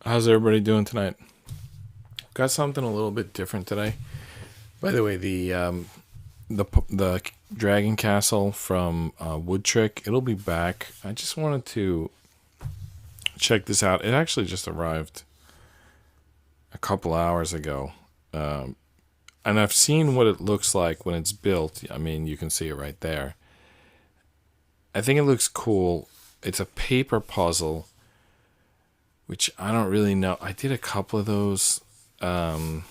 How's everybody doing tonight? Got something a little bit different today. By the way, the Dragon Castle from Wood Trick, it'll be back. I just wanted to check this out. It actually just arrived a couple hours ago, and I've seen what it looks like when it's built. I mean, you can see it right there. I think it looks cool. It's a paper puzzle, which I don't really know. I did a couple of those. I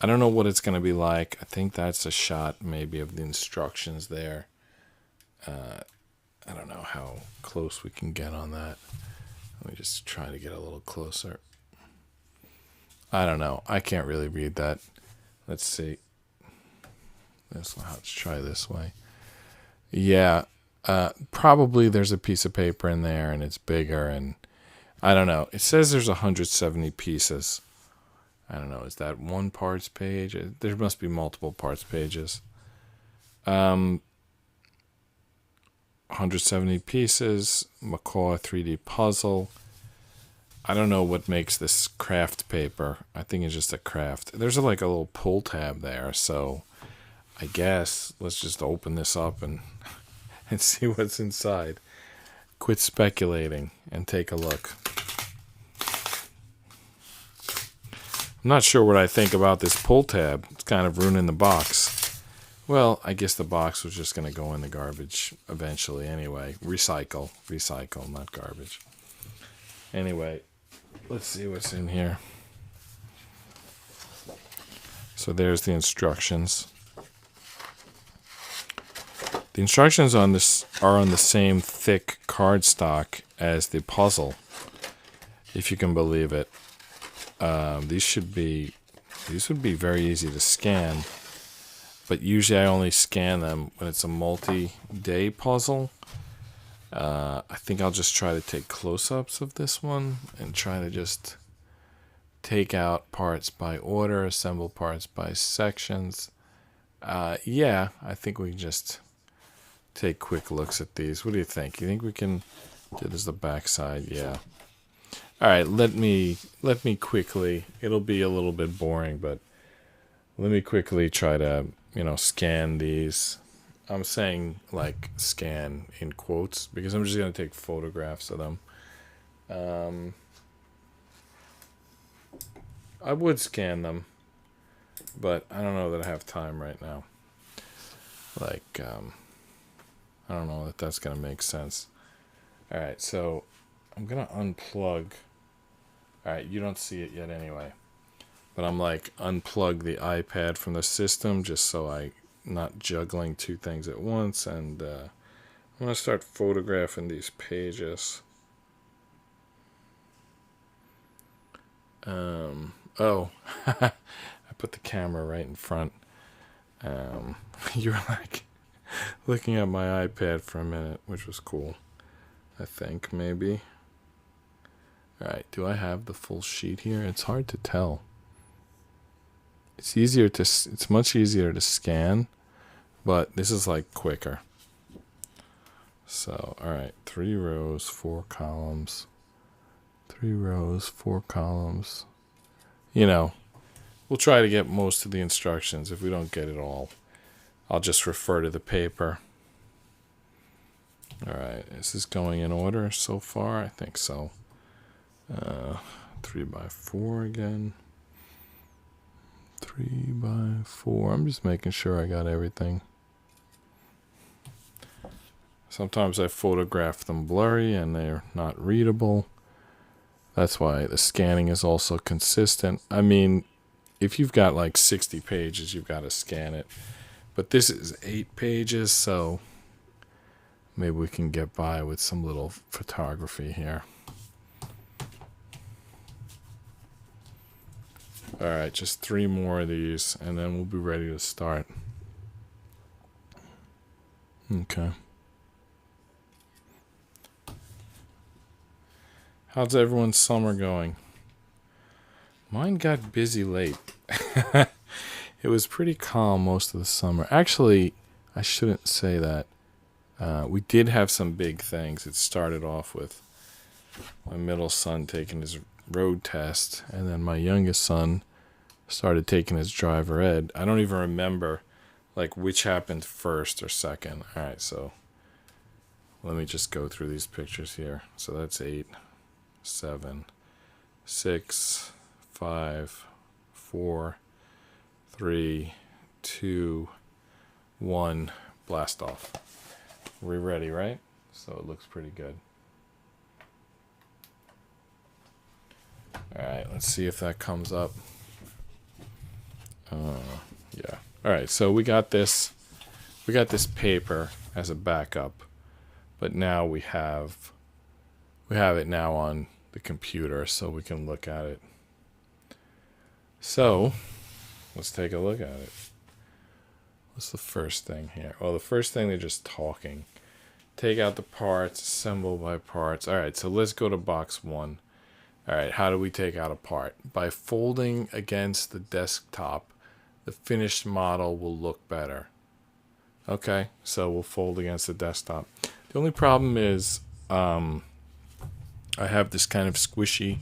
don't know what it's going to be like. I think that's a shot maybe of the instructions there. I don't know how close we can get on that. Let me just try to get a little closer. I don't know. I can't really read that. Let's see. Let's try this way. Yeah, probably there's a piece of paper in there and it's bigger, and I don't know. It says there's 170 pieces. I don't know. Is that one parts page? There must be multiple parts pages. 170 pieces. Macaw 3D puzzle. I don't know what makes this craft paper. I think it's just a craft. There's like a little pull tab there, so I guess let's just open this up and see what's inside. Quit speculating and take a look. I'm not sure what I think about this pull tab. It's kind of ruining the box. Well, I guess the box was just going to go in the garbage eventually anyway. Recycle, not garbage. Anyway, let's see what's in here. So there's the instructions. The instructions on this are on the same thick cardstock as the puzzle, if you can believe it. These would be very easy to scan, but usually I only scan them when it's a multi-day puzzle. I think I'll just try to take close-ups of this one and try to just take out parts by order, assemble parts by sections. Yeah, I think we can just take quick looks at these. What do you think? You think we can do this the back side? Yeah. All right, let me quickly, it'll be a little bit boring, but let me quickly try to, scan these. I'm saying like scan in quotes because I'm just going to take photographs of them. I would scan them, but I don't know that I have time right now. I don't know that that's going to make sense. All right, so I'm going to unplug. All right, you don't see it yet anyway. But I'm like, unplug the iPad from the system just so I'm not juggling two things at once. And I'm going to start photographing these pages. Oh, I put the camera right in front. You were like looking at my iPad for a minute, which was cool. I think maybe. Alright, do I have the full sheet here? It's hard to tell. It's much easier to scan, but this is like quicker. So, alright, 3 rows, 4 columns. 3 rows, 4 columns. We'll try to get most of the instructions. If we don't get it all, I'll just refer to the paper. Alright, is this going in order so far? I think so. 3 by 4 again. 3 by 4. I'm just making sure I got everything. Sometimes I photograph them blurry and they're not readable. That's why the scanning is also consistent. I mean, if you've got like 60 pages, you've got to scan it. But this is 8 pages, so maybe we can get by with some little photography here. Alright, just 3 more of these, and then we'll be ready to start. Okay. How's everyone's summer going? Mine got busy late. It was pretty calm most of the summer. Actually, I shouldn't say that. We did have some big things. It started off with my middle son taking his road test, and then my youngest son started taking his driver ed. I don't even remember like which happened first or second. All right, so let me just go through these pictures here. So that's 8, 7, 6, 5, 4, 3, 2, 1. Blast off. We're ready, right? So it looks pretty good. All right, let's see if that comes up. Yeah. All right, so we got this paper as a backup, but now we have it now on the computer so we can look at it. So let's take a look at it. What's the first thing here? Well, the first thing, they're just talking. Take out the parts, assemble by parts. All right, so let's go to box 1. All right, how do we take out a part? By folding against the desktop, the finished model will look better. Okay, so we'll fold against the desktop. The only problem is I have this kind of squishy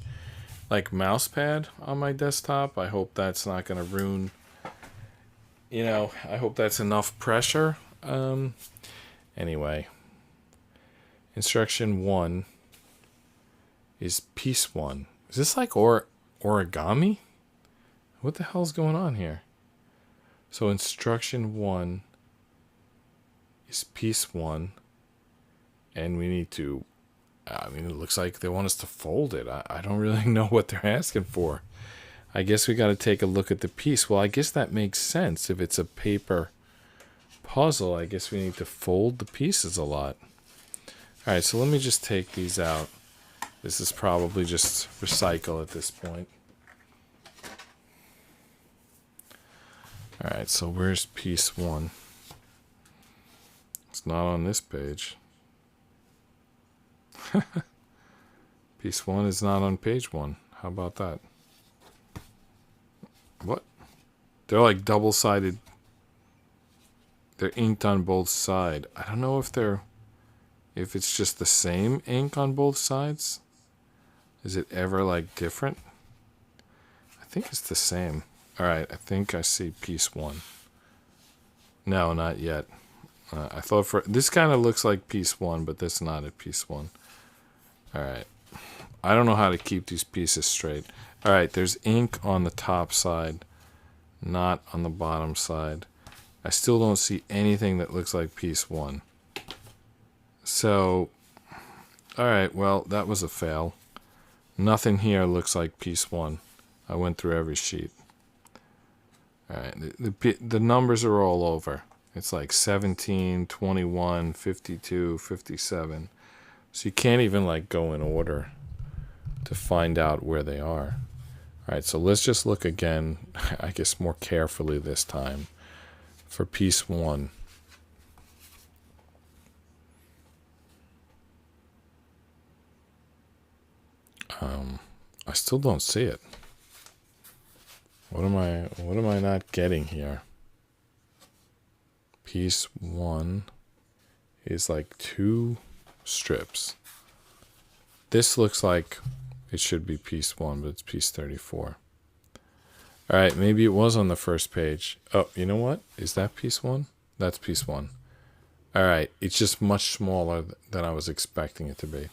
like mouse pad on my desktop. I hope that's not going to ruin, I hope that's enough pressure. Anyway, instruction 1 is piece 1. Is this like origami? What the hell's going on here? So instruction 1 is piece 1, and we need to, it looks like they want us to fold it. I don't really know what they're asking for. I guess we got to take a look at the piece. Well, I guess that makes sense. If it's a paper puzzle, I guess we need to fold the pieces a lot. All right, so let me just take these out. This is probably just recycle at this point. All right, so where's piece 1? It's not on this page. Piece 1 is not on page 1. How about that? What? They're like double-sided. They're inked on both sides. I don't know if it's just the same ink on both sides. Is it ever like different? I think it's the same. All right, I think I see piece 1. No, not yet. I thought this kind of looks like piece 1, but that's not a piece 1. All right. I don't know how to keep these pieces straight. All right, there's ink on the top side, not on the bottom side. I still don't see anything that looks like piece 1. So, all right, well, that was a fail. Nothing here looks like piece 1. I went through every sheet. All right, the numbers are all over. It's like 17, 21, 52, 57. So you can't even like go in order to find out where they are. All right, so let's just look again, I guess more carefully this time, for piece 1. I still don't see it. What am I not getting here? Piece 1 is like 2 strips. This looks like it should be piece 1, but it's piece 34. All right, maybe it was on the first page. Oh, you know what? Is that piece 1? That's piece 1. All right, it's just much smaller than I was expecting it to be.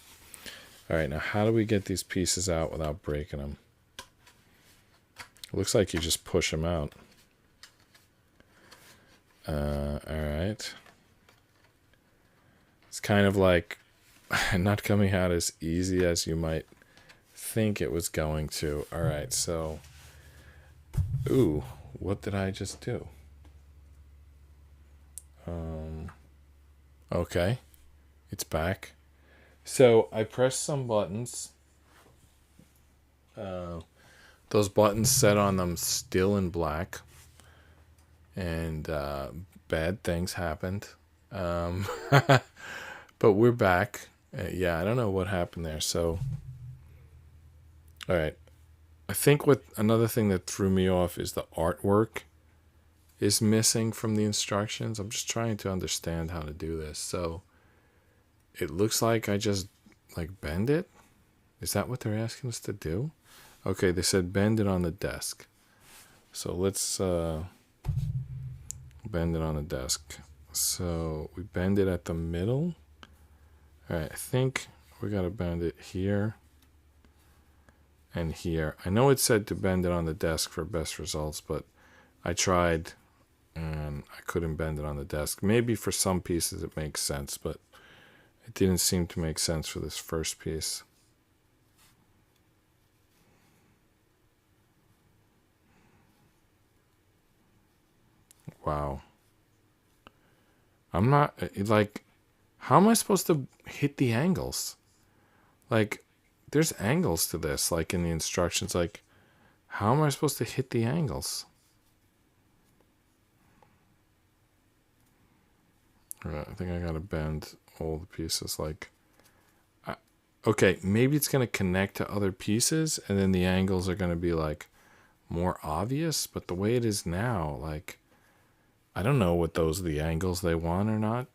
All right, now how do we get these pieces out without breaking them? It looks like you just push them out. All right. It's kind of like not coming out as easy as you might think it was going to. All right, so, ooh, what did I just do? Okay, it's back. So I pressed some buttons. Those buttons said on them still in black. And bad things happened. But we're back. Yeah, I don't know what happened there. So, all right. I think another thing that threw me off is the artwork is missing from the instructions. I'm just trying to understand how to do this. So it looks like I just like bend it. Is that what they're asking us to do? Okay, they said bend it on the desk. So let's bend it on the desk. So we bend it at the middle. All right, I think we got to bend it here and here. I know it said to bend it on the desk for best results, but I tried and I couldn't bend it on the desk. Maybe for some pieces it makes sense, but it didn't seem to make sense for this first piece. Wow. I'm not, like, how am I supposed to hit the angles? Like, there's angles to this, like in the instructions. Like, how am I supposed to hit the angles? All right, I think I gotta bend all the pieces. Like, okay, maybe it's gonna connect to other pieces, and then the angles are gonna be like more obvious. But the way it is now, like, I don't know what those are the angles they want or not.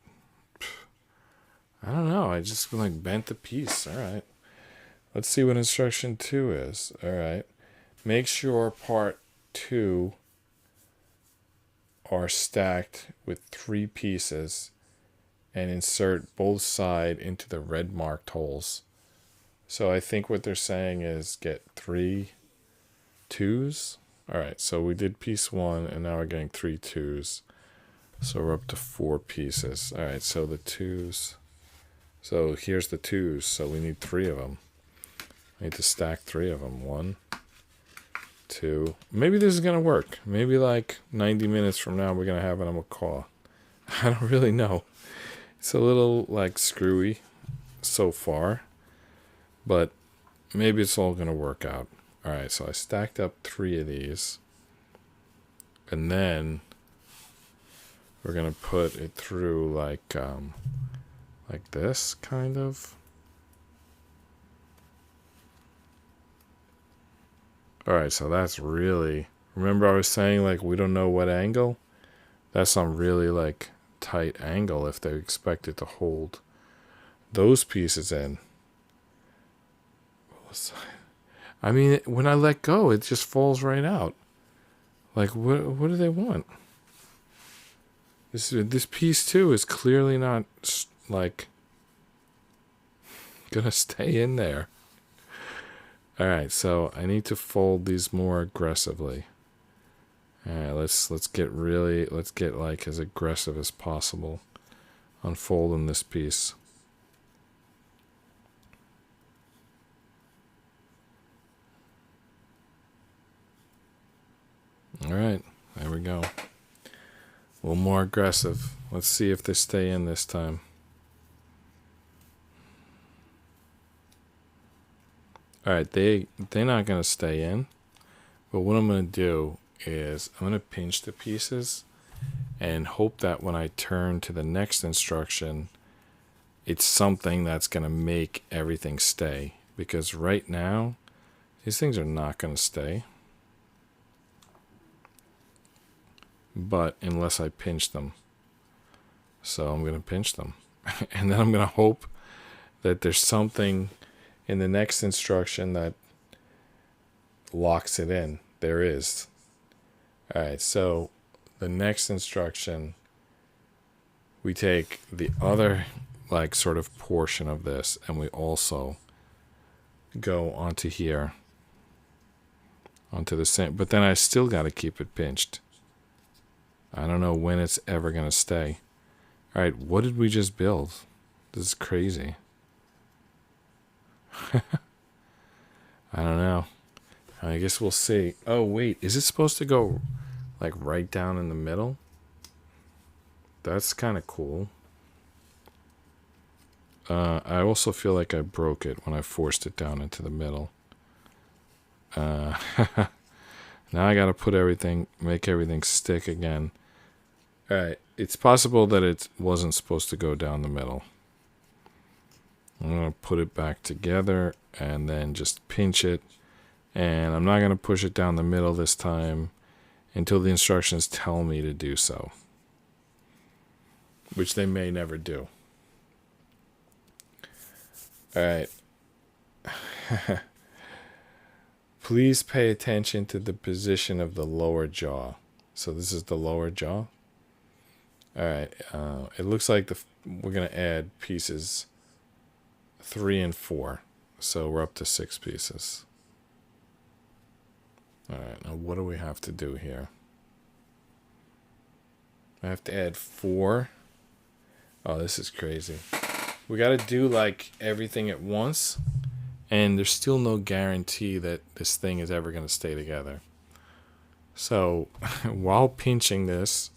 I don't know. I just like bent the piece. All right. Let's see what instruction 2 is. All right. Make sure part 2 are stacked with 3 pieces and insert both sides into the red marked holes. So I think what they're saying is get 3 twos. All right. So we did piece 1 and now we're getting 3 twos. So we're up to 4 pieces. All right. So the twos. So here's the twos. So we need 3 of them. I need to stack 3 of them. 1, 2. Maybe this is going to work. Maybe like 90 minutes from now we're going to have it on Macaw. I don't really know. It's a little like screwy so far. But maybe it's all going to work out. All right. So I stacked up 3 of these. And then we're going to put it through like this kind of. All right, so that's really, remember I was saying like we don't know what angle? That's some really like tight angle if they expect it to hold those pieces in. I mean, when I let go, it just falls right out. Like, what do they want? This piece too is clearly not like gonna stay in there. All right, so I need to fold these more aggressively. All right, let's get like as aggressive as possible on folding this piece. All right, there we go. A little more aggressive. Let's see if they stay in this time. All right, they're not going to stay in. But what I'm going to do is I'm going to pinch the pieces and hope that when I turn to the next instruction, it's something that's going to make everything stay. Because right now, these things are not going to stay. But unless I pinch them. So I'm going to pinch them. And then I'm going to hope that there's something in the next instruction that locks it in. There is. All right, so the next instruction, we take the other like sort of portion of this and we also go onto here, onto the same, but then I still got to keep it pinched. I don't know when it's ever going to stay. All right, what did we just build? This is crazy. I don't know. I guess we'll see. Oh, wait. Is it supposed to go like right down in the middle? That's kind of cool. I also feel like I broke it when I forced it down into the middle. Now I got to put everything, make everything stick again. All right. It's possible that it wasn't supposed to go down the middle. I'm going to put it back together and then just pinch it. And I'm not going to push it down the middle this time until the instructions tell me to do so. Which they may never do. All right. Please pay attention to the position of the lower jaw. So this is the lower jaw. All right. It looks like we're going to add pieces 3 and 4. So we're up to 6 pieces. All right. Now what do we have to do here? I have to add 4. Oh, this is crazy. We got to do like everything at once. And there's still no guarantee that this thing is ever going to stay together. So while pinching this,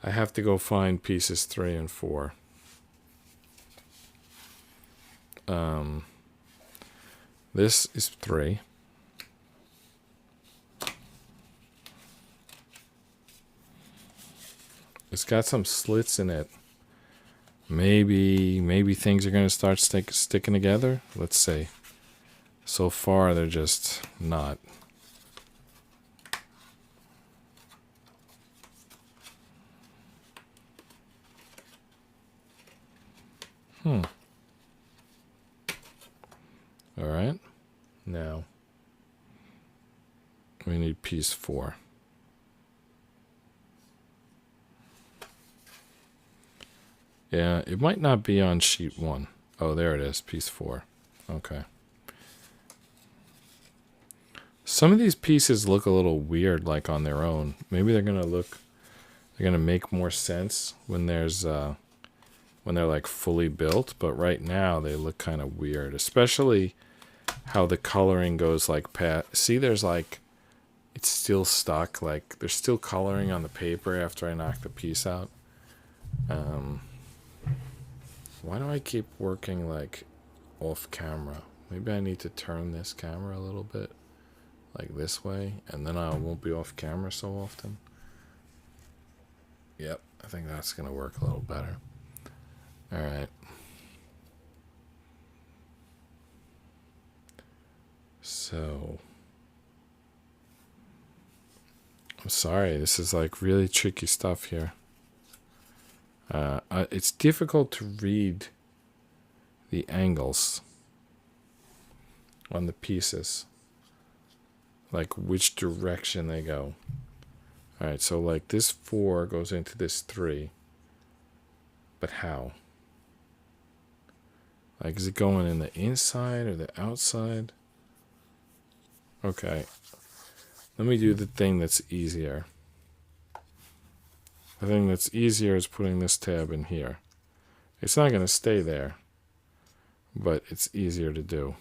I have to go find pieces 3 and 4. This is 3. It's got some slits in it. Maybe things are going to start sticking together. Let's see. So far, they're just not. All right. Now, we need piece 4. Yeah, it might not be on sheet 1. Oh, there it is, piece 4. Okay. Some of these pieces look a little weird, like on their own. Maybe they're gonna make more sense when when they're like fully built. But right now they look kind of weird, especially how the coloring goes like see, there's like it's still stuck. Like there's still coloring on the paper after I knock the piece out. Why do I keep working like off camera? Maybe I need to turn this camera a little bit like this way, and then I won't be off camera so often. Yep, I think that's gonna work a little better. All right. So I'm sorry, this is like really tricky stuff here. It's difficult to read the angles on the pieces, like which direction they go. All right, so like this 4 goes into this 3, but how? Like, is it going in the inside or the outside? Okay, let me do the thing that's easier. The thing that's easier is putting this tab in here. It's not going to stay there, but it's easier to do.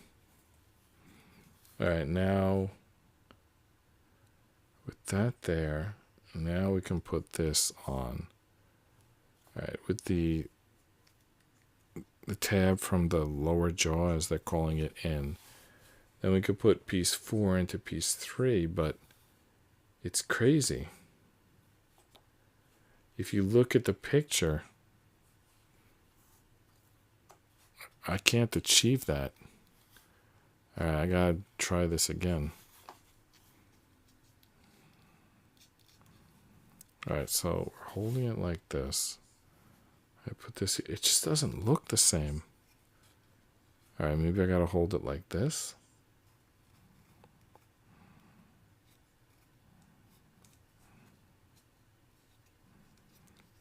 All right, now with that there, now we can put this on. All right, with the tab from the lower jaw, as they're calling it, in. Then we could put piece 4 into piece 3, but it's crazy. If you look at the picture, I can't achieve that. All right, I gotta try this again. All right, so we're holding it like this. I put this, it just doesn't look the same. All right, maybe I gotta hold it like this.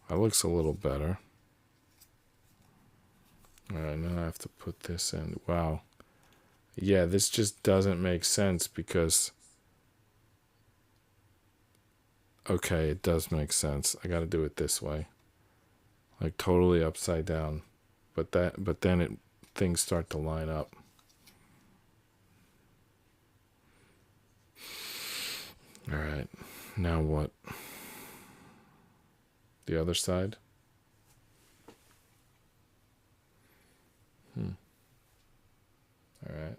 That looks a little better. All right, now I have to put this in. Wow. Yeah, this just doesn't make sense because... Okay, it does make sense. I gotta do it this way. Like totally upside down. But then things start to line up. All right, now what? The other side? All right.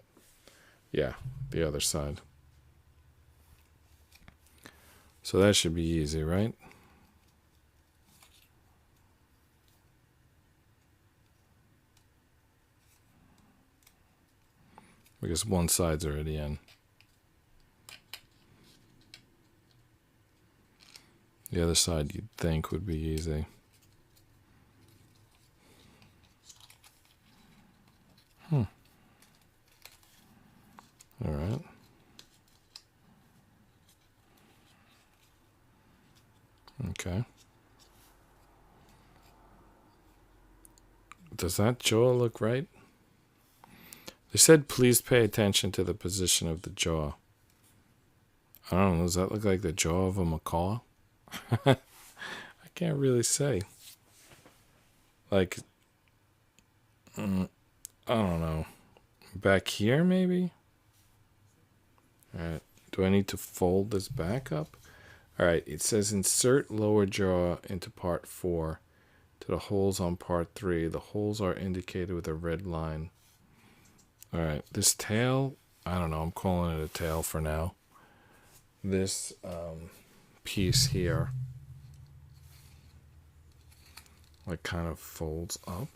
Yeah, the other side. So that should be easy, right? Because one side's already in. The other side you'd think would be easy. Does that jaw look right? They said please pay attention to the position of the jaw. I don't know, does that look like the jaw of a macaw? I can't really say. Like, I don't know. Back here, maybe? Alright, do I need to fold this back up? Alright, it says insert lower jaw into part 4 to the holes on part 3. The holes are indicated with a red line. Alright, this tail, I don't know, I'm calling it a tail for now. This piece here, like, kind of folds up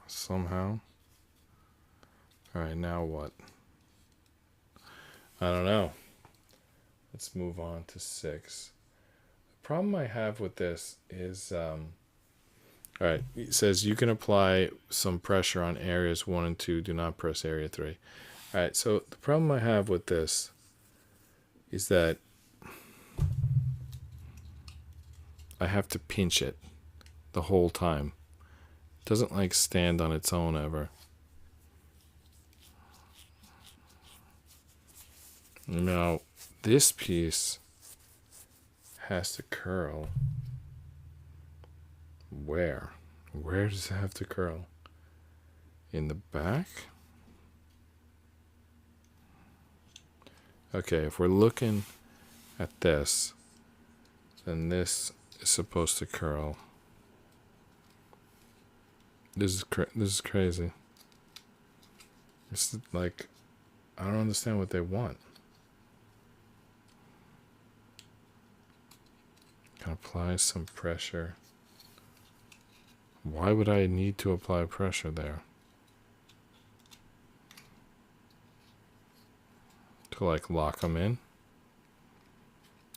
somehow. Alright, now what? I don't know. Let's move on to 6. The problem I have with this is, alright, it says you can apply some pressure on areas 1 and 2. Do not press area 3. Alright, so the problem I have with this is that I have to pinch it the whole time. It doesn't like stand on its own ever. Now, this piece has to curl. Where? Where does it have to curl? In the back? Okay, if we're looking at this, then this is supposed to curl. This is crazy. It's like, I don't understand what they want. Can apply some pressure. Why would I need to apply pressure there? To like lock them in?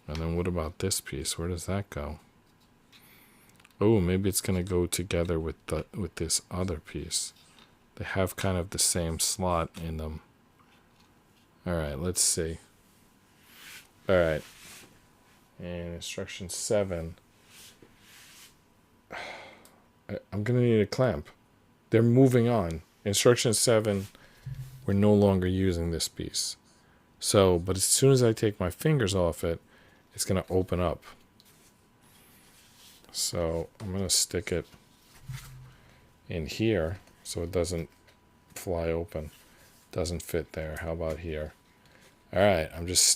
And then what about this piece? Where does that go? Oh, maybe it's gonna go together with this other piece. They have kind of the same slot in them. Alright, let's see. Alright. And instruction 7. I'm gonna need a clamp. They're moving on. Instruction 7, we're no longer using this piece. So, but as soon as I take my fingers off it, it's gonna open up. So I'm gonna stick it in here so it doesn't fly open. Doesn't fit there. How about here? Alright, I just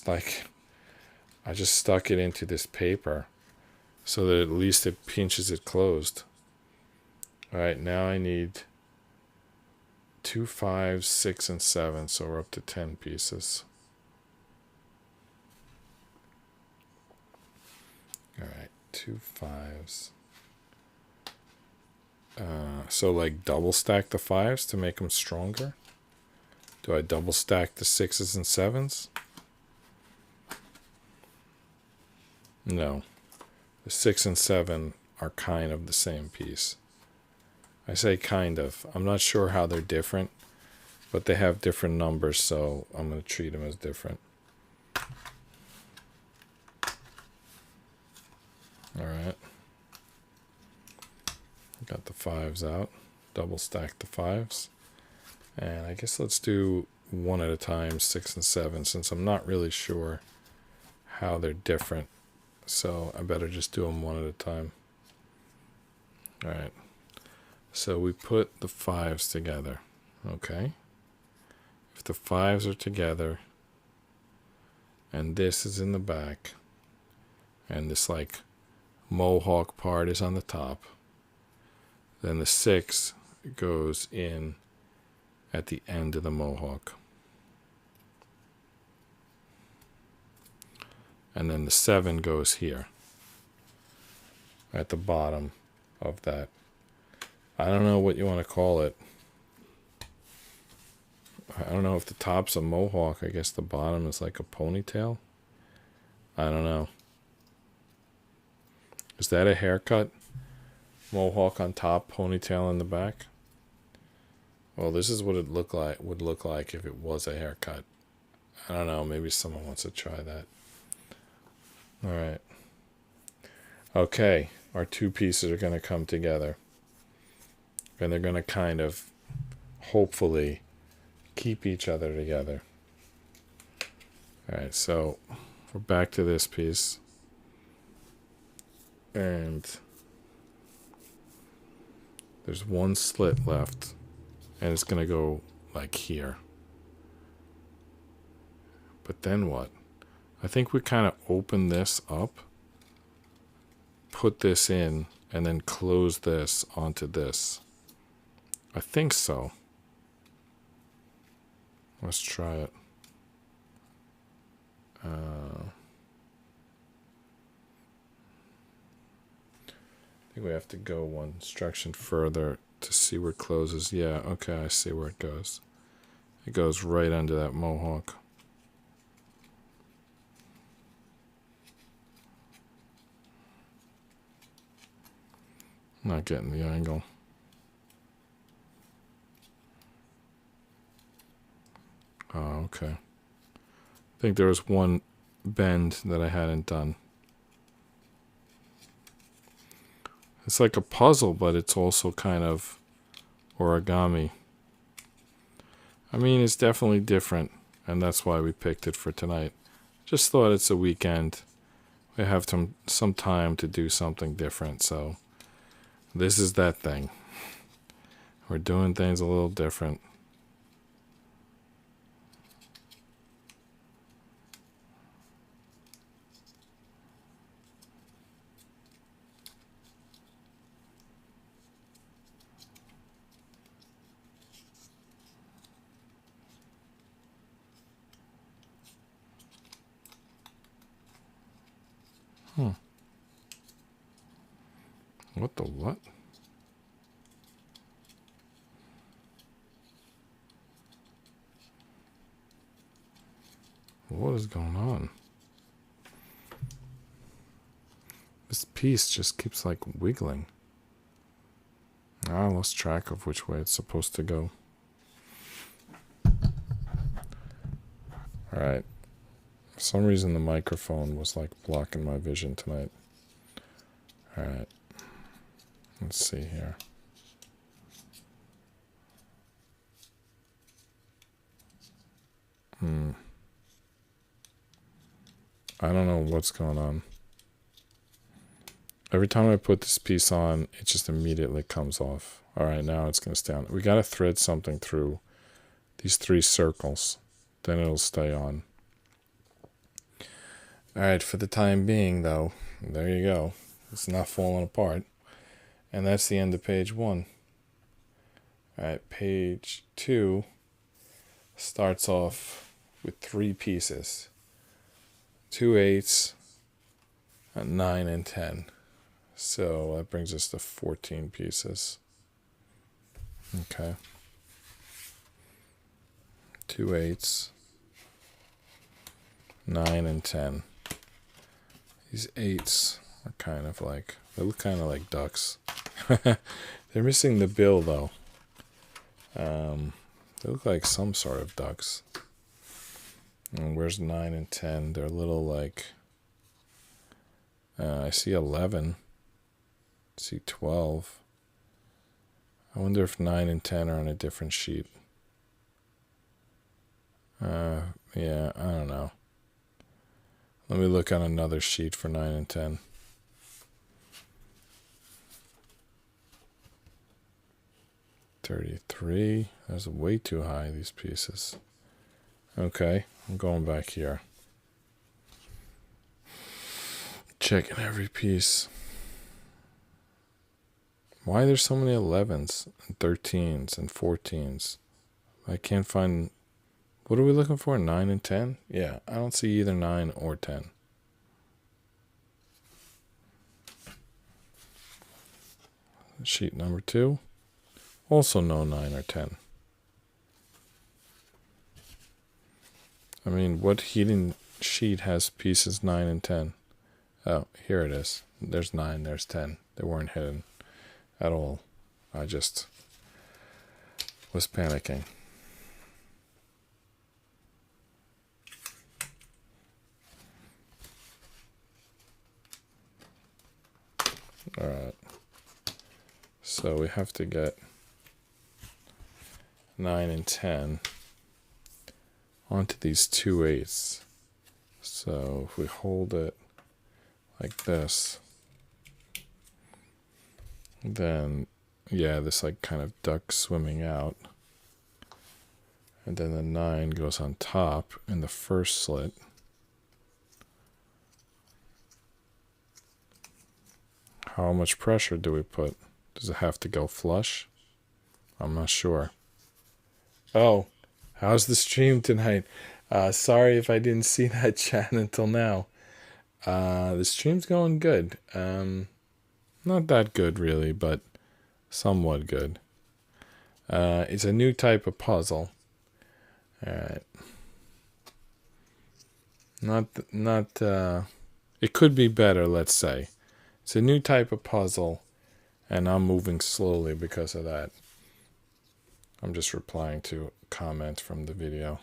stuck it into this paper so that at least it pinches it closed. Alright, now I need 2 5s, 6, and 7, so we're up to 10 pieces. Alright, 2 5s. So like double stack the 5s to make them stronger? Do I double stack the 6s and 7s? No. The 6 and 7 are kind of the same piece. I say kind of. I'm not sure how they're different, but they have different numbers, so I'm going to treat them as different. Alright. Got the 5s out. Double stack the 5s. And I guess let's do one at a time, 6 and 7, since I'm not really sure how they're different. So I better just do them one at a time. Alright. So we put the 5s together. Okay. If the 5s are together, and this is in the back, and this like mohawk part is on the top, then the 6 goes in at the end of the mohawk. And then the 7 goes here at the bottom of that. I don't know what you want to call it. I don't know if the top's a mohawk. I guess the bottom is like a ponytail. I don't know. Is that a haircut? Mohawk on top, ponytail in the back? Well, this is what it would look like if it was a haircut. I don't know. Maybe someone wants to try that. All right. Okay. our two pieces are going to come together. And they're going to kind of, hopefully, keep each other together. Alright, so we're back to this piece. And there's one slit left. And it's going to go like here. But then what? I think we kind of open this up, put this in, and then close this onto this. I think so. Let's try it. I think we have to go one instruction further to see where it closes. Yeah, okay, I see where it goes. It goes right under that mohawk. Not getting the angle. Oh, okay. I think there was one bend that I hadn't done. It's like a puzzle, but it's also kind of origami. I mean, it's definitely different, and that's why we picked it for tonight. Just thought it's a weekend. We have some time to do something different, so this is that thing. We're doing things a little different. What the what? What is going on? This piece just keeps like wiggling. I lost track of which way it's supposed to go. Alright. For some reason the microphone was like blocking my vision tonight. Alright. Let's see here. I don't know what's going on. Every time I put this piece on, it just immediately comes off. Alright, now it's going to stay on. We got to thread something through these 3 circles. Then it'll stay on. Alright, for the time being, though, there you go. It's not falling apart. And that's the end of page 1. Alright, page 2 starts off with 3 pieces. 2 8s, a 9 and 10. So that brings us to 14 pieces. Okay. 2 8s, 9 and 10. These 8s are kind of like, they look kind of like ducks. They're missing the bill though. They look like some sort of ducks. And where's 9 and 10? They're a little like, I see 11. I see 12. I wonder if 9 and 10 are on a different sheet. Yeah, I don't know. Let me look on another sheet for 9 and 10. $33. That's way too high, these pieces. Okay, I'm going back here. Checking every piece. Why are there so many 11s and 13s and 14s? I can't find... What are we looking for? 9 and 10? Yeah, I don't see either 9 or 10. Sheet number 2. Also no 9 or 10. I mean, what heating sheet has pieces 9 and 10? Oh, here it is. There's 9, there's 10. They weren't hidden at all. I just was panicking. Alright. So we have to get 9 and 10 onto these 2 8s. So if we hold it like this, then yeah, this like kind of duck swimming out. And then the 9 goes on top in the first slit. How much pressure do we put? Does it have to go flush? I'm not sure. Oh, how's the stream tonight? Sorry if I didn't see that chat until now. The stream's going good. Not that good really, but somewhat good. It's a new type of puzzle. Alright. It could be better, let's say. It's a new type of puzzle, and I'm moving slowly because of that. I'm just replying to a comment from the video.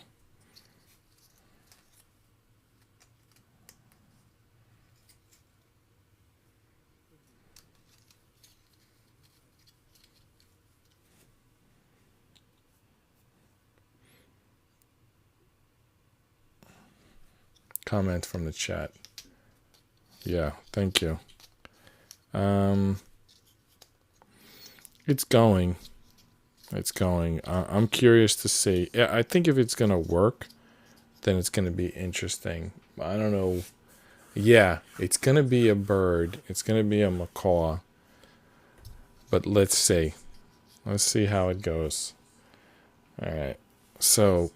Comment from the chat. Yeah, thank you. It's going. It's going. I'm curious to see. Yeah, I think if it's gonna work, then it's gonna be interesting. I don't know. Yeah, it's gonna be a bird. It's gonna be a macaw. But let's see. Let's see how it goes. Alright. So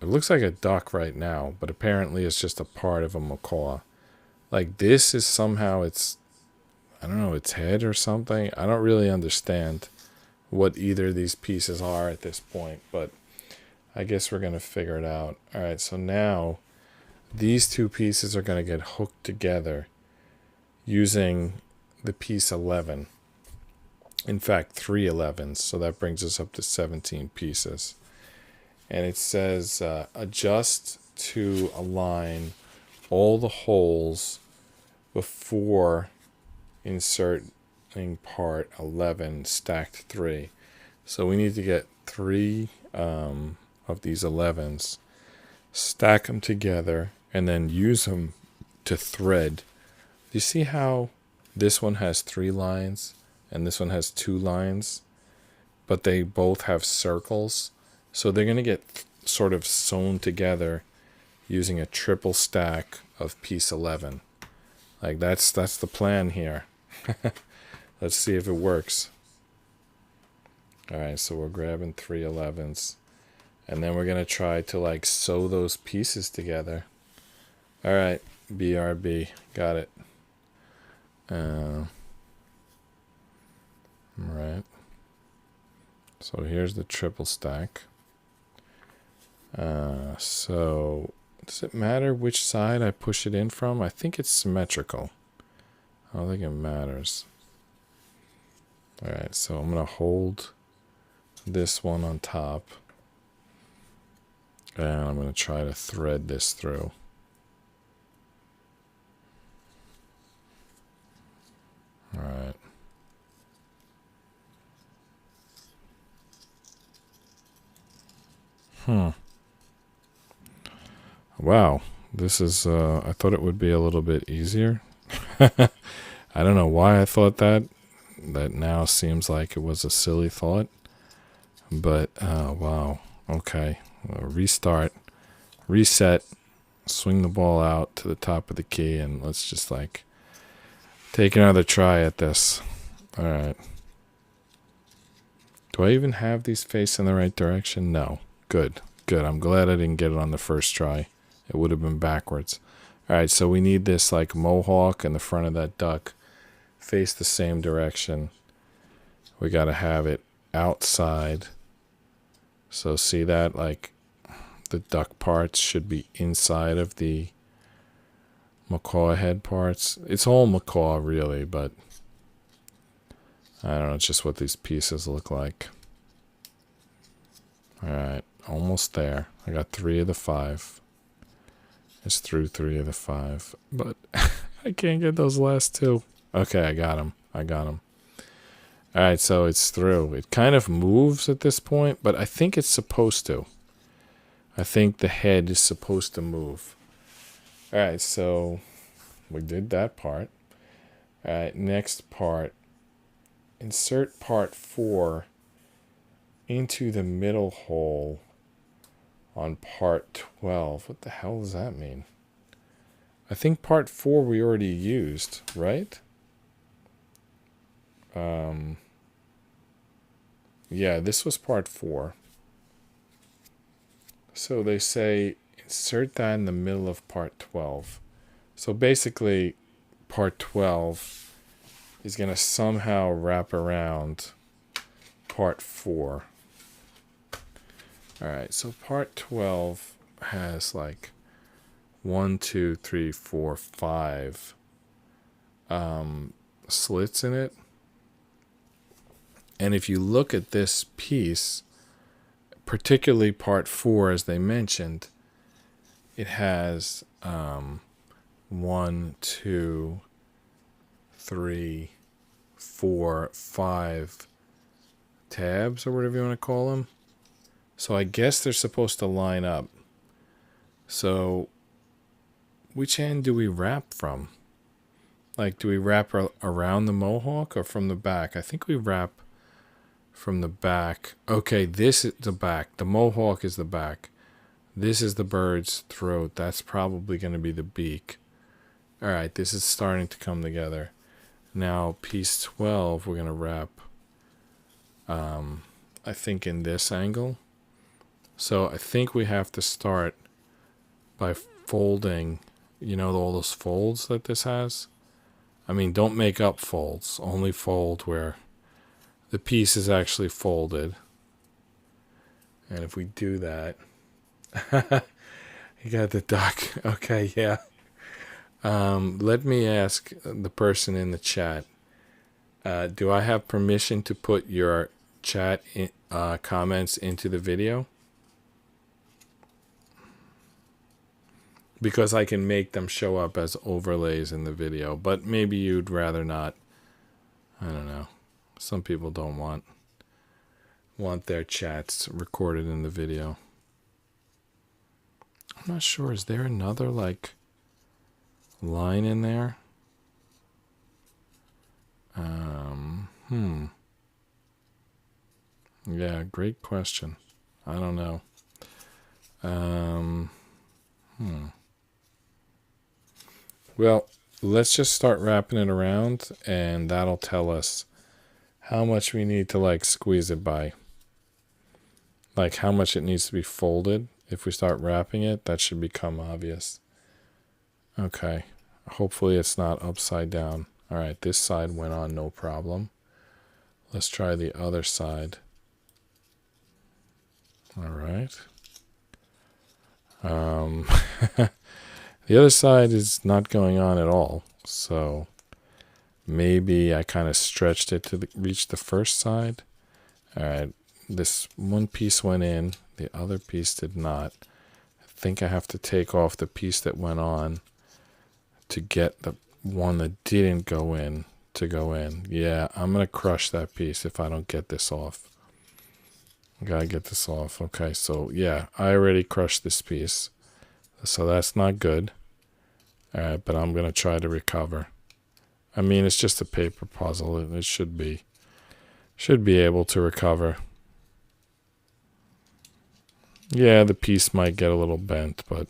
it looks like a duck right now, but apparently it's just a part of a macaw. Like this is somehow its, I don't know, its head or something. I don't really understand what either of these pieces are at this point, but I guess we're going to figure it out. Alright, so now these 2 pieces are going to get hooked together using the piece 11. In fact, 3 11s, so that brings us up to 17 pieces. And it says adjust to align all the holes before inserting part 11 stacked 3. So we need to get 3 of these 11s, stack them together, and then use them to thread. Do you see how this one has 3 lines and this one has 2 lines, but they both have circles? So they're going to get sort of sewn together using a triple stack of piece 11. Like that's the plan here. Let's see if it works. Alright, so we're grabbing 3 11s. And then we're going to try to like sew those pieces together. Alright, BRB. Got it. Right. So here's the triple stack. So does it matter which side I push it in from? I think it's symmetrical. I don't think it matters. Alright, so I'm going to hold this one on top. And I'm going to try to thread this through. Alright. Wow, this is, I thought it would be a little bit easier. I don't know why I thought that. That now seems like it was a silly thought. But, wow, okay. Restart, reset, swing the ball out to the top of the key, and let's just, like, take another try at this. Alright. Do I even have these facing the right direction? No. Good. Good. I'm glad I didn't get it on the first try. It would have been backwards. Alright, so we need this like mohawk and the front of that duck face the same direction. We got to have it outside. So see that? Like the duck parts should be inside of the macaw head parts. It's all macaw really, but I don't know. It's just what these pieces look like. Alright, almost there. I got 3 of the 5. It's through 3 of the 5, but I can't get those last 2. Okay, I got them. I got him. All right, so it's through. It kind of moves at this point, but I think it's supposed to. I think the head is supposed to move. All right, so we did that part. All right, next part. Insert part 4 into the middle hole on part 12. What the hell does that mean? I think part 4 we already used, right? Yeah, this was part 4. So they say insert that in the middle of part 12. So basically, part 12 is going to somehow wrap around part 4. All right, so part 12 has like 1, 2, 3, 4, 5 slits in it. And if you look at this piece, particularly part 4, as they mentioned, it has 1, 2, 3, 4, 5 tabs, or whatever you want to call them. So I guess they're supposed to line up. So which end do we wrap from? Like, do we wrap around the mohawk or from the back? I think we wrap from the back. Okay, this is the back. The mohawk is the back. This is the bird's throat. That's probably going to be the beak. All right, this is starting to come together. Now, piece 12, we're going to wrap, I think, in this angle. So I think we have to start by folding, you know, all those folds that this has. I mean, don't make up folds. Only fold where the piece is actually folded. And if we do that, you got the duck. Okay, yeah. Let me ask the person in the chat, do I have permission to put your chat comments into the video? Because I can make them show up as overlays in the video, but maybe you'd rather not. I don't know. Some people don't want their chats recorded in the video. I'm not sure. Is there another like line in there? Yeah, great question. I don't know. Well, let's just start wrapping it around, and that'll tell us how much we need to like squeeze it by. Like how much it needs to be folded. If we start wrapping it, that should become obvious. Okay. Hopefully it's not upside down. All right, this side went on no problem. Let's try the other side. All right. The other side is not going on at all. So maybe I kind of stretched it to reach the first side. All right. This one piece went in. The other piece did not. I think I have to take off the piece that went on to get the one that didn't go in to go in. Yeah, I'm going to crush that piece if I don't get this off. I gotta get this off. Okay, so yeah, I already crushed this piece. So that's not good. Alright, but I'm going to try to recover. I mean, it's just a paper puzzle. It should be able to recover. Yeah, the piece might get a little bent, but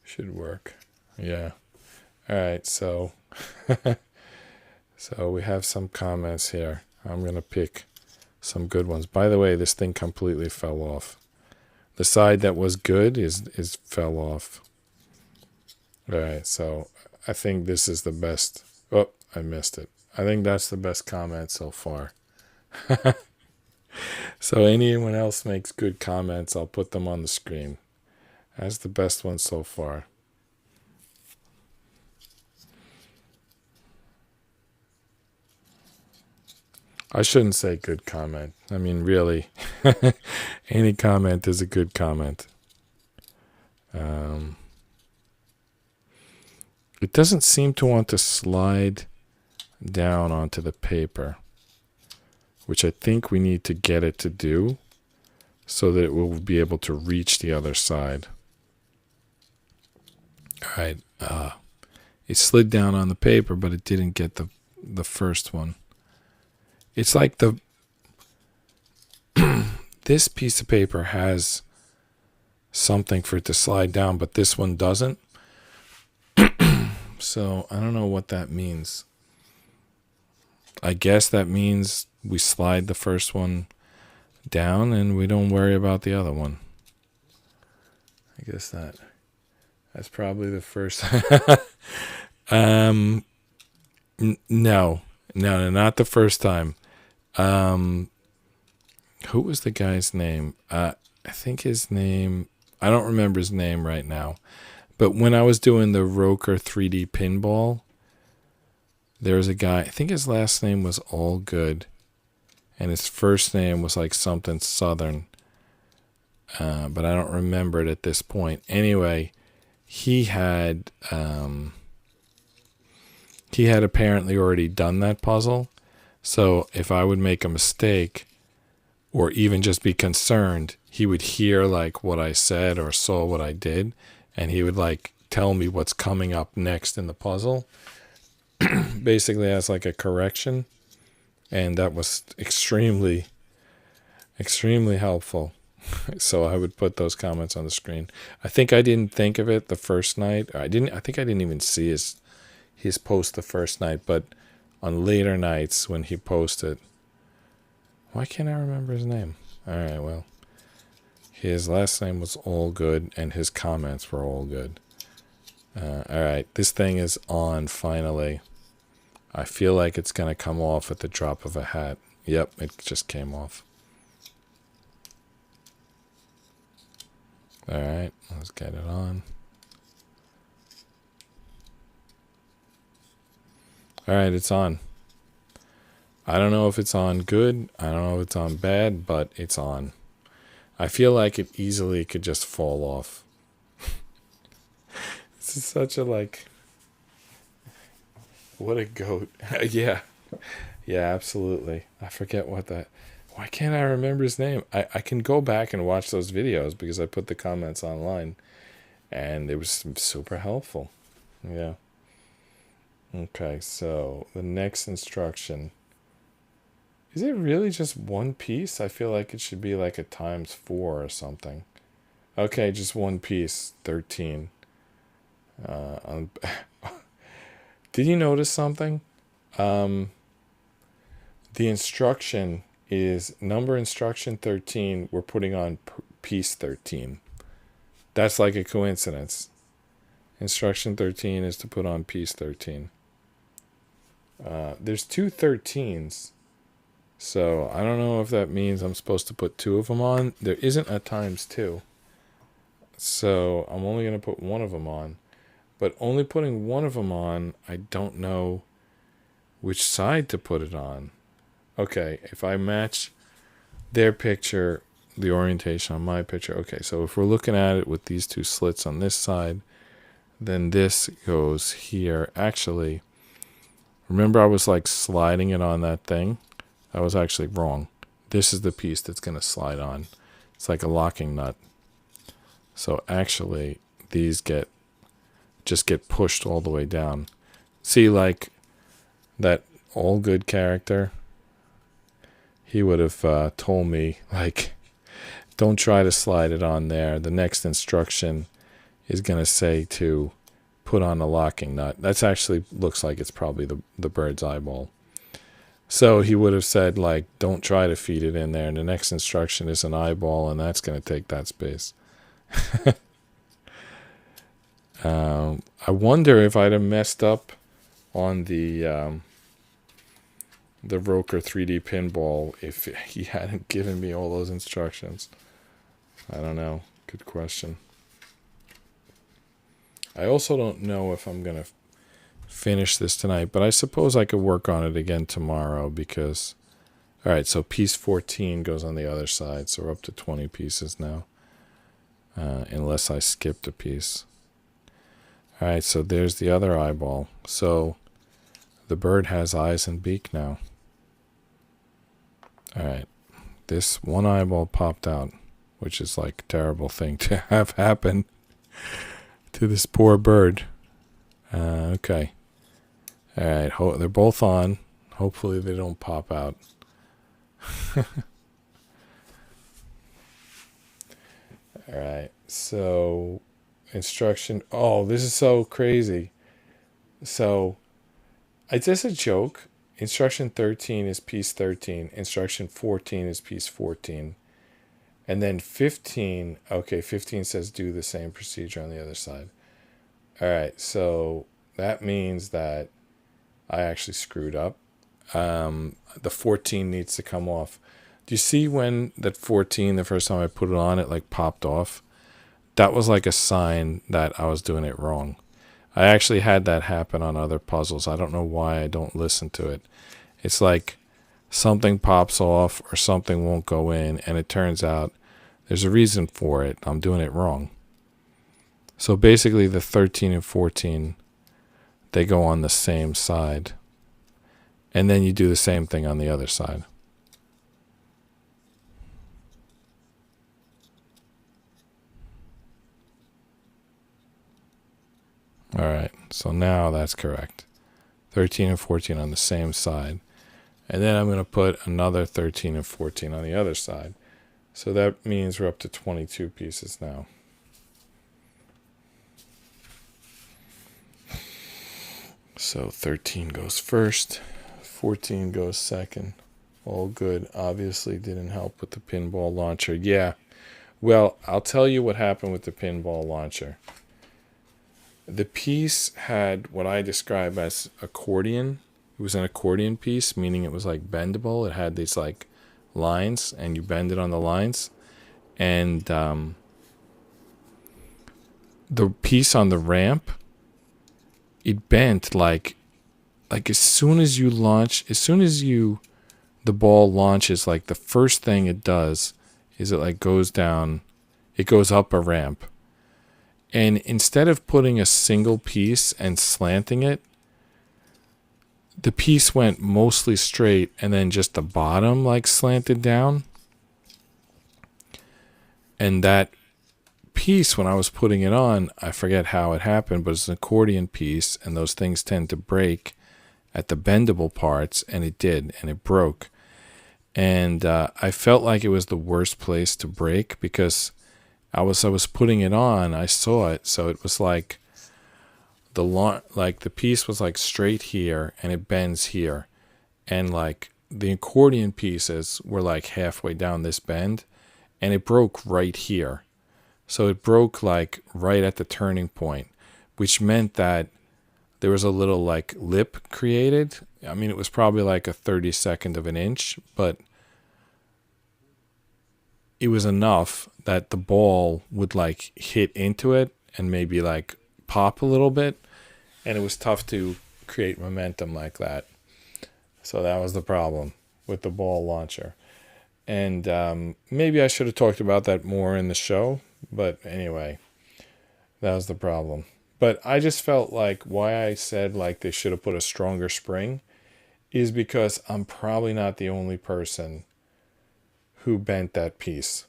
should work. Yeah. Alright, so so we have some comments here. I'm going to pick some good ones. By the way, this thing completely fell off. The side that was good is fell off. Alright, so I think this is the best. Oh, I missed it. I think that's the best comment so far. So anyone else makes good comments, I'll put them on the screen. That's the best one so far. I shouldn't say good comment. I mean, really, any comment is a good comment. It doesn't seem to want to slide down onto the paper, which I think we need to get it to do so that it will be able to reach the other side. All right. It slid down on the paper, but it didn't get the first one. It's like this piece of paper has something for it to slide down, but this one doesn't. So I don't know what that means. I guess that means we slide the first one down and we don't worry about the other one. I guess that's probably the first. No, not the first time. Who was the guy's name? I think his name, I don't remember his name right now. But when I was doing the Roker 3D pinball, there was a guy, I think his last name was All Good, and his first name was like something Southern, but I don't remember it at this point. Anyway, he had apparently already done that puzzle, so if I would make a mistake or even just be concerned, he would hear like what I said or saw what I did, and he would like tell me what's coming up next in the puzzle, basically as like a correction. And that was extremely, extremely helpful. So I would put those comments on the screen. I think I didn't think of it the first night. I think I didn't even see his post the first night, but on later nights when he posted, why can't I remember his name? All right, well, his last name was All Good, and his comments were all good. All right, this thing is on finally. I feel like it's going to come off at the drop of a hat. Yep, it just came off. All right, let's get it on. All right, it's on. I don't know if it's on good. I don't know if it's on bad, but it's on. I feel like it easily could just fall off. This is such a like... What a goat. Yeah, absolutely. I forget what that... Why can't I remember his name? I can go back and watch those videos because I put the comments online, and it was super helpful. Yeah. Okay, so the next instruction. Is it really just one piece? I feel like it should be like a ×4 or something. Okay, just one piece, 13. Did you notice something? The instruction is number instruction 13. We're putting on piece 13. That's like a coincidence. Instruction 13 is to put on piece 13. There's two 13s. So I don't know if that means I'm supposed to put two of them on. There isn't a ×2. So I'm only going to put one of them on. But only putting one of them on, I don't know which side to put it on. Okay, if I match their picture, the orientation on my picture. Okay, so if we're looking at it with these two slits on this side, then this goes here. Actually, remember I was like sliding it on that thing? I was actually wrong. This is the piece that's going to slide on. It's like a locking nut. So actually, these just get pushed all the way down. See, like that All Good character, he would have told me, like, don't try to slide it on there. The next instruction is going to say to put on a locking nut. That's actually looks like it's probably the bird's eyeball. So he would have said, like, don't try to feed it in there. And the next instruction is an eyeball, and that's going to take that space. I wonder if I'd have messed up on the Roker 3D pinball if he hadn't given me all those instructions. I don't know. Good question. I also don't know if I'm going to finish this tonight, but I suppose I could work on it again tomorrow because... All right, so piece 14 goes on the other side, so we're up to 20 pieces now, unless I skipped a piece. All right, so there's the other eyeball. So The bird has eyes and beak now. Alright. This one eyeball popped out, which is like a terrible thing to have happen to this poor bird. Okay. Alright, they're both on. Hopefully they don't pop out. Alright, so instruction. Oh, this is so crazy. So, it's just a joke. Instruction 13 is piece 13. Instruction 14 is piece 14. And then 15, okay, 15 says do the same procedure on the other side. Alright, so that means that I actually screwed up. The 14 needs to come off. Do you see when that 14, the first time I put it on, it like popped off? That was like a sign that I was doing it wrong. I actually had that happen on other puzzles. I don't know why I don't listen to it. It's like something pops off or something won't go in, and it turns out there's a reason for it. I'm doing it wrong. So basically the 13 and 14, they go on the same side. And then you do the same thing on the other side. Alright, so now that's correct. 13 and 14 on the same side. And then I'm going to put another 13 and 14 on the other side. So that means we're up to 22 pieces now. So 13 goes first, 14 goes second. All good. Obviously didn't help with the pinball launcher. Yeah, well, I'll tell you what happened with the pinball launcher. The piece had what I describe as accordion. It was an accordion piece, meaning it was like bendable. It had these like lines, and you bend it on the lines. And the piece on the ramp, it bent like as soon as you launch, the ball launches, like the first thing it does is it like goes down, it goes up a ramp. And instead of putting a single piece and slanting it, the piece went mostly straight, and then just the bottom like slanted down. And that piece, when I was putting it on, I forget how it happened, but it's an accordion piece, and those things tend to break at the bendable parts, and it did, and it broke. And I felt like it was the worst place to break, because I was putting it on, I saw it, so it was like the piece was like straight here, and it bends here, and like the accordion pieces were like halfway down this bend, and it broke right here. So it broke like right at the turning point, which meant that there was a little like lip created. I mean, it was probably like a 32nd of an inch, but it was enough that the ball would like hit into it and maybe like pop a little bit. And it was tough to create momentum like that. So that was the problem with the ball launcher. And maybe I should have talked about that more in the show. But anyway, that was the problem. But I just felt like why I said like they should have put a stronger spring is because I'm probably not the only person who bent that piece.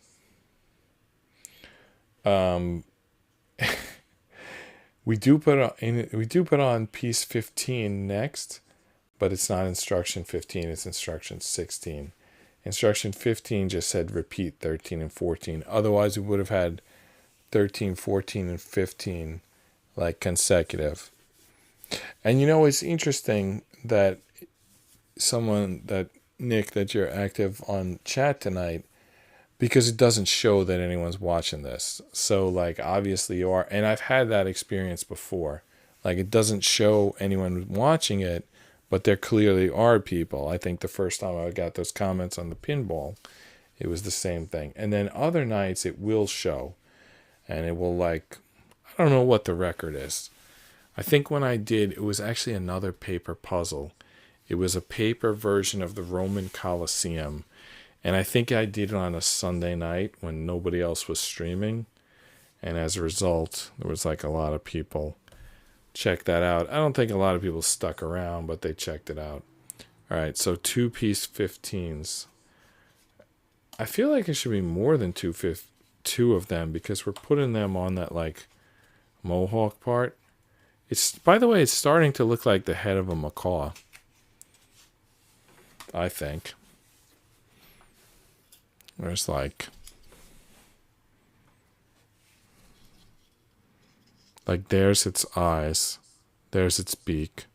We do put on piece 15 next, but it's not instruction 15, it's instruction 16. Instruction 15 just said repeat 13 and 14. Otherwise, we would have had 13, 14, and 15 like consecutive. And you know, it's interesting that Nick, that you're active on chat tonight, because it doesn't show that anyone's watching this. So like obviously you are, and I've had that experience before. Like it doesn't show anyone watching it, but there clearly are people. I think the first time I got those comments on the pinball, it was the same thing. And then other nights it will show, and it will like, I don't know what the record is. I think when I did, it was actually another paper puzzle. It was a paper version of the Roman Colosseum. And I think I did it on a Sunday night when nobody else was streaming. And as a result, there was like a lot of people check that out. I don't think a lot of people stuck around, but they checked it out. All right, so 2-piece 15s. I feel like it should be more than two of them because we're putting them on that like mohawk part. It's, by the way, it's starting to look like the head of a macaw. I think. There's like there's its eyes, there's its beak.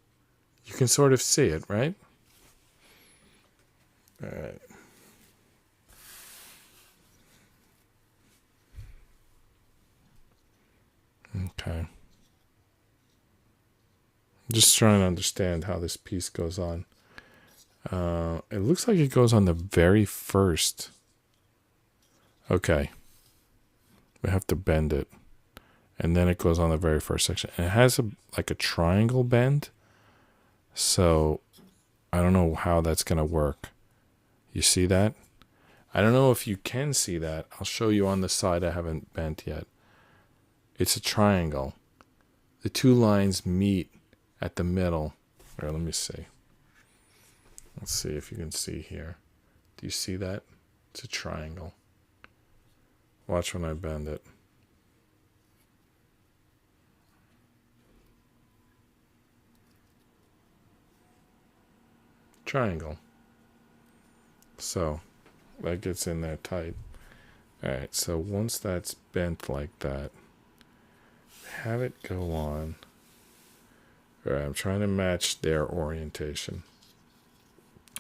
You can sort of see it, right? All right. Okay. Just trying to understand how this piece goes on. It looks like it goes on the very first. Okay. We have to bend it. And then it goes on the very first section. And it has like a triangle bend. So I don't know how that's going to work. You see that? I don't know if you can see that. I'll show you on the side I haven't bent yet. It's a triangle. The two lines meet at the middle. All right, let me see. Let's see if you can see here. Do you see that? It's a triangle. Watch when I bend it. Triangle. So that gets in there tight. All right, so once that's bent like that, have it go on. All right, I'm trying to match their orientation.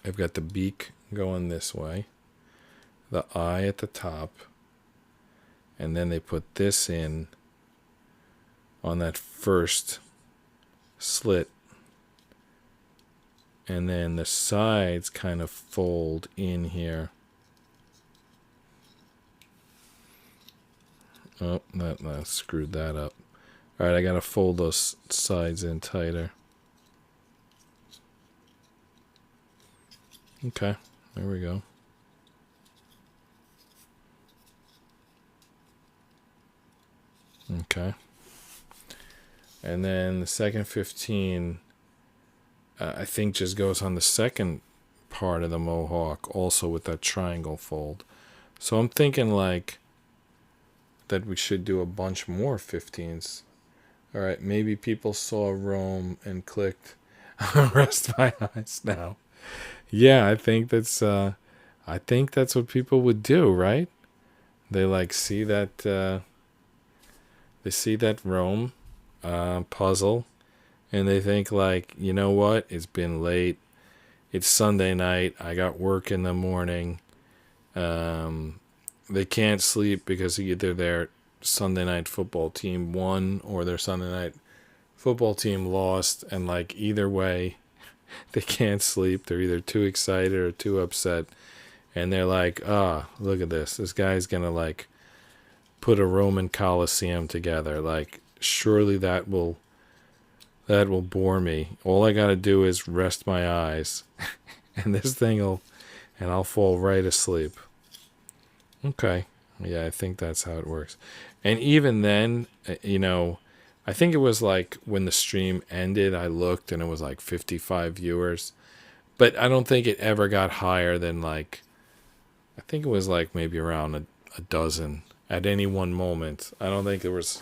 I've got the beak going this way, the eye at the top, and then they put this in on that first slit. And then the sides kind of fold in here. Oh, that screwed that up. All right, I got to fold those sides in tighter. Okay, there we go. Okay. And then the second 15... I think just goes on the second part of the mohawk, also with that triangle fold. So I'm thinking like that we should do a bunch more 15s. All right, maybe people saw Rome and clicked rest my eyes now. Yeah, I think that's what people would do, right? They like see that they see that Rome puzzle. And they think like, you know what? It's been late. It's Sunday night. I got work in the morning. They can't sleep because either their Sunday night football team won or their Sunday night football team lost. And like either way, they can't sleep. They're either too excited or too upset. And they're like, look at this. This guy's going to like put a Roman Colosseum together. Like surely that will bore me. All I gotta do is rest my eyes, and this thing I'll fall right asleep. Okay, yeah, I think that's how it works. And even then, I think it was like when the stream ended, I looked and it was like 55 viewers, but I don't think it ever got higher than like, I think it was like maybe around a dozen at any one moment. I don't think there was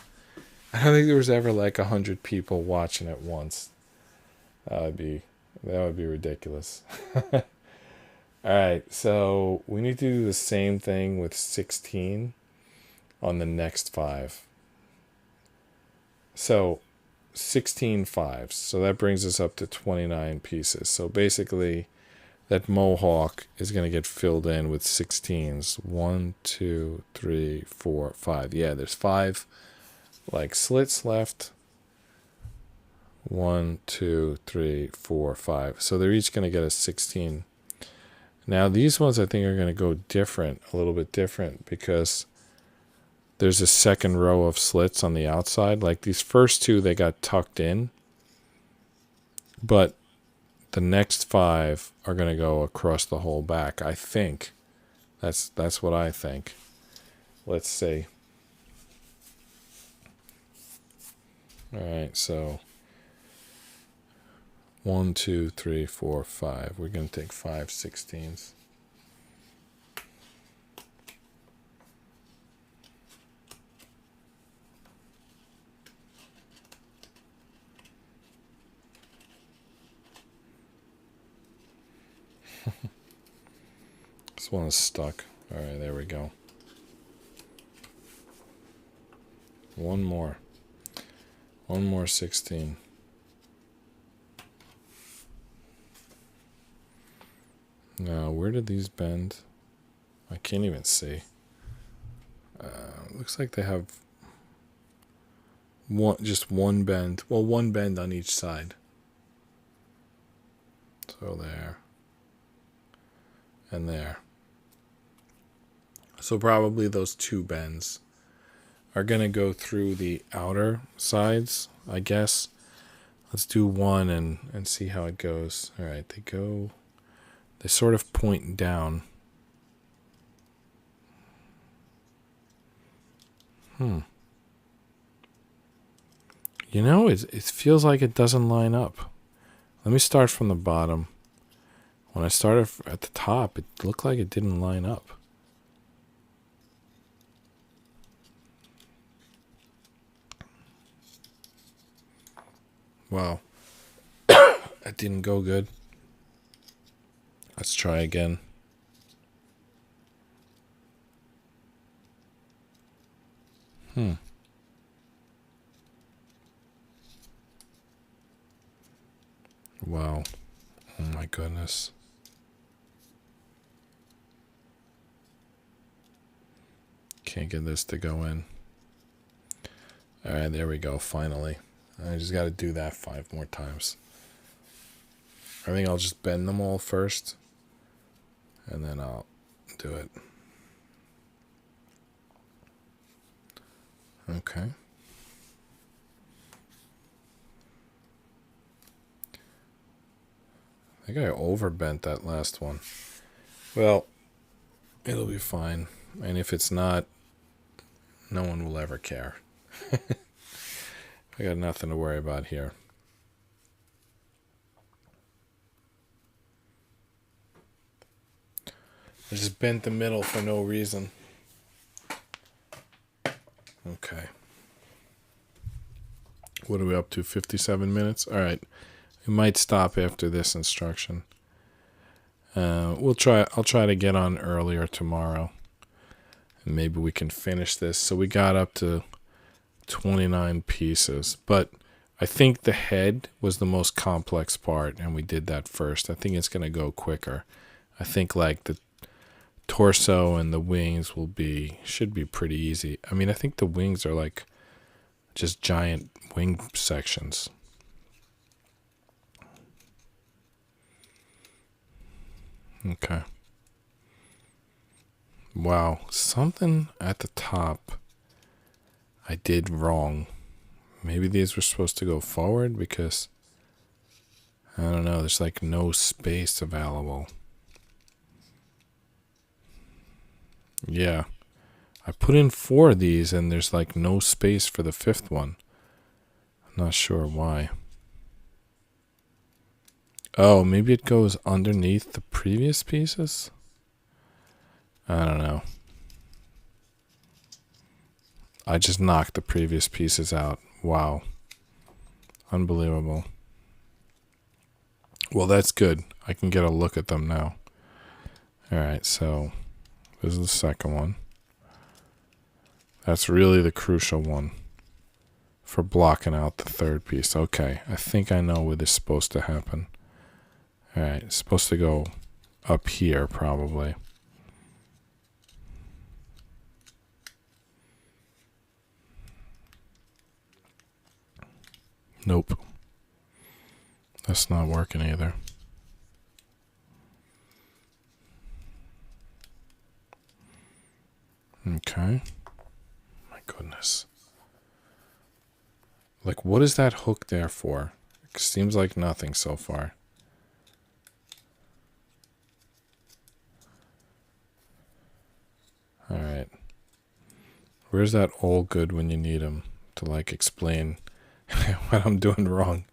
ever like 100 people watching at once. That would be ridiculous. All right, so we need to do the same thing with 16 on the next 5. So 16 fives. So that brings us up to 29 pieces. So basically that mohawk is going to get filled in with 16s. 1, 2, 3, 4, 5. Yeah, there's 5 like slits left. 1, 2, 3, 4, 5. So they're each going to get a 16. Now these ones I think are going to go different, a little bit different, because there's a second row of slits on the outside. Like these first 2, they got tucked in, but the next 5 are going to go across the whole back. I think that's what I think. Let's see. All right, so 1, 2, 3, 4, 5. We're going to take 5 16s. This one is stuck. All right, there we go. One more 16. Now, where did these bend? I can't even see. Looks like they have just one bend. Well, one bend on each side. So there. And there. So probably those two bends are going to go through the outer sides, I guess. Let's do one and see how it goes. All right, they sort of point down. You know, it feels like it doesn't line up. Let me start from the bottom. When I started at the top, it looked like it didn't line up. Wow. That didn't go good. Let's try again. Wow. Oh my goodness. Can't get this to go in. Alright, there we go, finally. I just gotta do that 5 more times. I think I'll just bend them all first, and then I'll do it. Okay. I think I overbent that last one. Well, it'll be fine. And if it's not, no one will ever care. I got nothing to worry about here. I just bent the middle for no reason. Okay. What are we up to? 57 minutes? All right. We might stop after this instruction. I'll try to get on earlier tomorrow. And maybe we can finish this. So we got up to 29 pieces. But I think the head was the most complex part, and we did that first. I think it's going to go quicker. I think like the torso and the wings should be pretty easy. I mean, I think the wings are like just giant wing sections. Okay. Wow, something at the top I did wrong. Maybe these were supposed to go forward because I don't know, there's like no space available. Yeah. I put in 4 of these and there's like no space for the 5th one. I'm not sure why. Oh, maybe it goes underneath the previous pieces? I don't know. I just knocked the previous pieces out. Wow. Unbelievable. Well, that's good. I can get a look at them now. Alright, so this is the second one. That's really the crucial one for blocking out the 3rd piece. Okay, I think I know where this is supposed to happen. Alright, it's supposed to go up here, probably. Nope. That's not working either. Okay. My goodness. Like, what is that hook there for? It seems like nothing so far. Alright. Where's that all good when you need him to, like, explain what I'm doing wrong?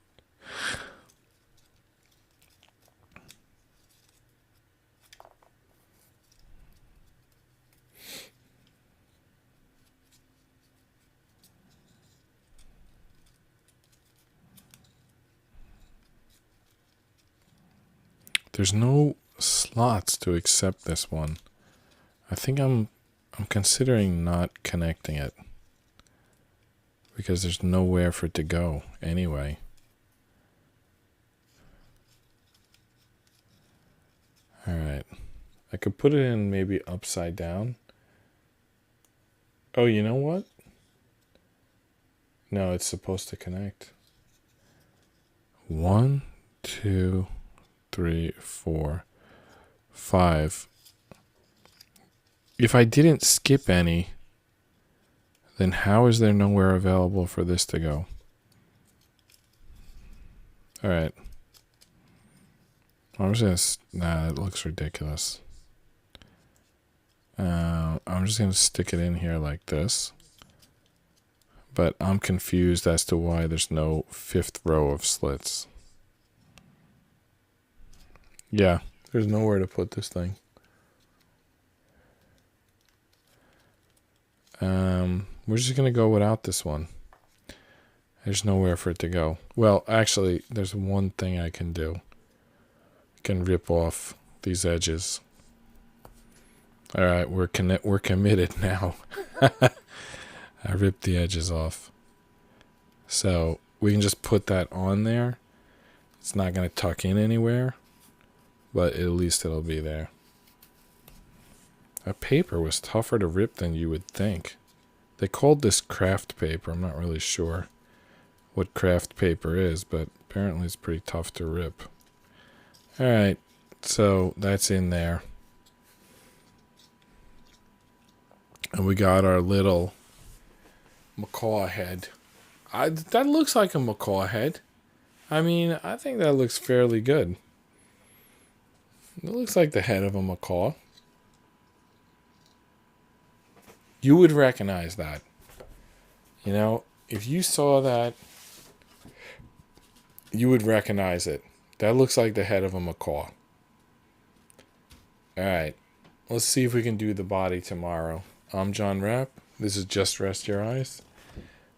There's no slots to accept this one. I think I'm considering not connecting it because there's nowhere for it to go anyway. All right. I could put it in maybe upside down. Oh, you know what? No, it's supposed to connect. 1, 2, 3, 4, 5. If I didn't skip any, then how is there nowhere available for this to go? All right. I'm just gonna. Nah, it looks ridiculous. I'm just gonna stick it in here like this. But I'm confused as to why there's no 5th row of slits. Yeah, there's nowhere to put this thing. We're just going to go without this one. There's nowhere for it to go. Well, actually, there's one thing I can do. I can rip off these edges. All right, we're committed now. I ripped the edges off. So we can just put that on there. It's not going to tuck in anywhere, but at least it'll be there. That paper was tougher to rip than you would think. They called this craft paper. I'm not really sure what craft paper is, but apparently it's pretty tough to rip. All right, so that's in there. And we got our little macaw head. That looks like a macaw head. I mean, I think that looks fairly good. It looks like the head of a macaw. You would recognize that. You know, if you saw that, you would recognize it. That looks like the head of a macaw. All right, let's see if we can do the body tomorrow. I'm John Rapp. This is Just Rest Your Eyes.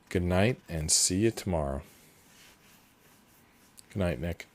Good night, and see you tomorrow. Good night, Nick.